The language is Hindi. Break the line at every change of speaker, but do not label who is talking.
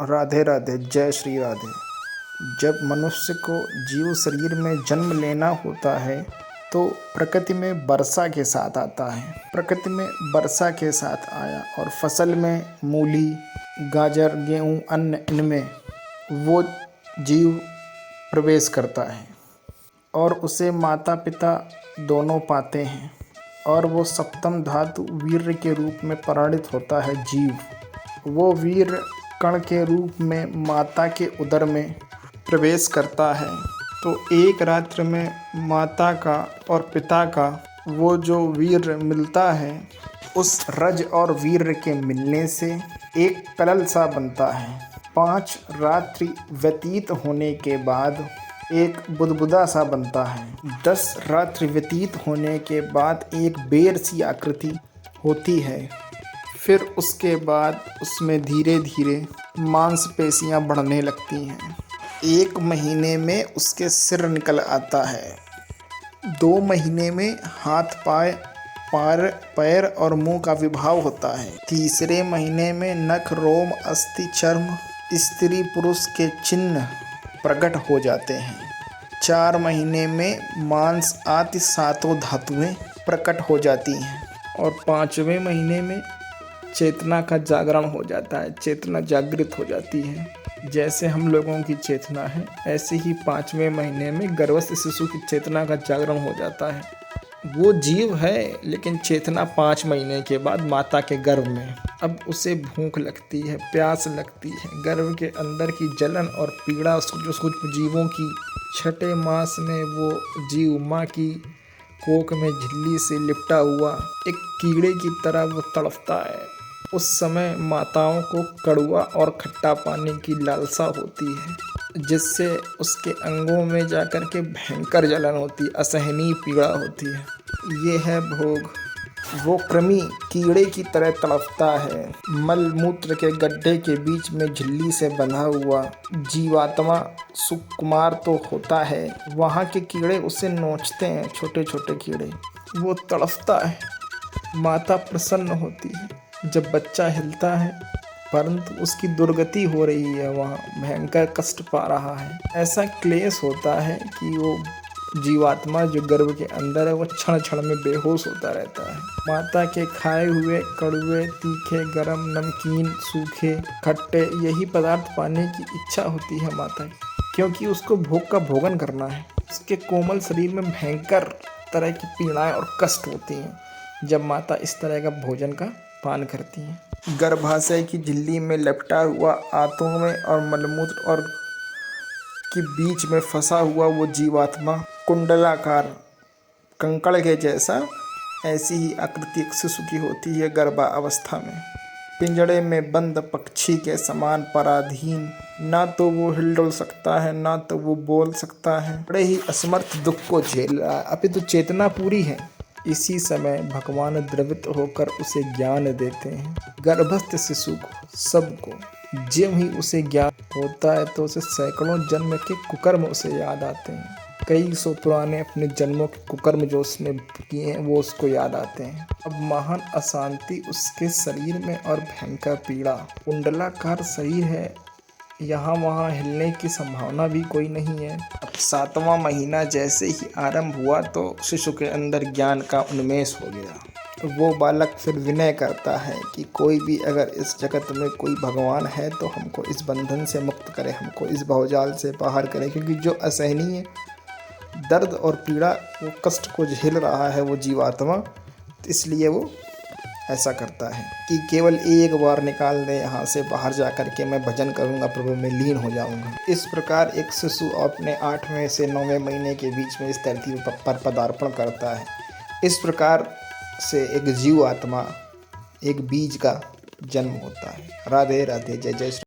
राधे राधे, जय श्री राधे। जब मनुष्य को जीव शरीर में जन्म लेना होता है तो प्रकृति में वर्षा के साथ आता है। प्रकृति में वर्षा के साथ आया और फसल में मूली, गाजर, गेहूँ, अन्न, इनमें वो जीव प्रवेश करता है और उसे माता पिता दोनों पाते हैं और वो सप्तम धातु वीर्य के रूप में परिणित होता है जीव। वो वीर्य कण के रूप में माता के उदर में प्रवेश करता है। तो एक रात्र में माता का और पिता का वो जो वीर्य मिलता है, उस रज और वीर्य के मिलने से एक कलल सा बनता है। 5 रात्रि व्यतीत होने के बाद एक बुदबुदा सा बनता है। 10 रात्रि व्यतीत होने के बाद एक बेर सी आकृति होती है। फिर उसके बाद उसमें धीरे धीरे मांसपेशियां बढ़ने लगती हैं। 1 महीने में उसके सिर निकल आता है। 2 महीने में हाथ पैर और मुंह का विभाव होता है। तीसरे महीने में नख, रोम, अस्थि, चर्म, स्त्री पुरुष के चिन्ह प्रकट हो जाते हैं। 4 महीने में मांस आदि 7 धातुएं प्रकट हो जाती हैं और 5वें महीने में चेतना का जागरण हो जाता है। चेतना जागृत हो जाती है। जैसे हम लोगों की चेतना है, ऐसे ही 5वें महीने में गर्भस्थ शिशु की चेतना का जागरण हो जाता है। वो जीव है लेकिन चेतना 5 महीने के बाद माता के गर्भ में। अब उसे भूख लगती है, प्यास लगती है। गर्भ के अंदर की जलन और पीड़ा जो सूक्ष्म जीवों की 6ठे मास में वो जीव माँ की कोख में झिल्ली से लिपटा हुआ एक कीड़े की तरह वो तड़पता है। उस समय माताओं को कड़वा और खट्टा पानी की लालसा होती है, जिससे उसके अंगों में जाकर के भयंकर जलन होती है, असहनीय पीड़ा होती है। ये है भोग। वो कृमि कीड़े की तरह तड़पता है। मल मूत्र के गड्ढे के बीच में झिल्ली से बंधा हुआ जीवात्मा सुकुमार तो होता है। वहाँ के कीड़े उसे नोचते हैं, छोटे छोटे कीड़े। वो तड़पता है। माता प्रसन्न होती है जब बच्चा हिलता है, परंतु उसकी दुर्गति हो रही है, वहाँ भयंकर कष्ट पा रहा है। ऐसा क्लेश होता है कि वो जीवात्मा जो गर्भ के अंदर है वो क्षण क्षण में बेहोश होता रहता है। माता के खाए हुए कड़वे, तीखे, गरम, नमकीन, सूखे, खट्टे यही पदार्थ पाने की इच्छा होती है माता की, क्योंकि उसको भोग का भोगन करना है। उसके कोमल शरीर में भयंकर तरह की पीड़ाएं और कष्ट होती हैं जब माता इस तरह का भोजन का पान करती हैं। गर्भाशय की झिल्ली में लपटा हुआ आंतों में और मलमूत्र और के बीच में फंसा हुआ वो जीवात्मा कुंडलाकार कंकड़ के जैसा ऐसी ही आकृति शिशु की होती है गर्भावस्था में। पिंजड़े में बंद पक्षी के समान पराधीन, ना तो वो हिलडुल सकता है ना तो वो बोल सकता है। बड़े ही असमर्थ दुख को झेल रहा है। अभी तो चेतना पूरी है। इसी समय भगवान द्रवित होकर उसे ज्ञान देते हैं, गर्भस्थ शिशु को, सबको। जब ही उसे ज्ञान होता है तो उसे सैकड़ों जन्म के कुकर्म उसे याद आते हैं। कई सौ पुराने अपने जन्मों के कुकर्म जो उसने किए हैं वो उसको याद आते हैं। अब महान अशांति उसके शरीर में और भयंकर पीड़ा। कुंडलाकार शरीर है, यहाँ वहाँ हिलने की संभावना भी कोई नहीं है। अब 7वां महीना जैसे ही आरंभ हुआ तो शिशु के अंदर ज्ञान का उन्मेष हो गया। वो बालक फिर विनय करता है कि कोई भी अगर इस जगत में कोई भगवान है तो हमको इस बंधन से मुक्त करे, हमको इस भवजाल से बाहर करे, क्योंकि जो असहनीय दर्द और पीड़ा, वो कष्ट को झेल रहा है वो जीवात्मा, इसलिए वो ऐसा करता है कि केवल एक बार निकाल दे यहाँ से, बाहर जा कर के मैं भजन करूँगा, प्रभु में लीन हो जाऊँगा। इस प्रकार एक शिशु अपने 8वें से 9वें महीने के बीच में इस धरती पर पदार्पण करता है। इस प्रकार से एक जीव आत्मा, एक बीज का जन्म होता है। राधे राधे, जय जय श्री।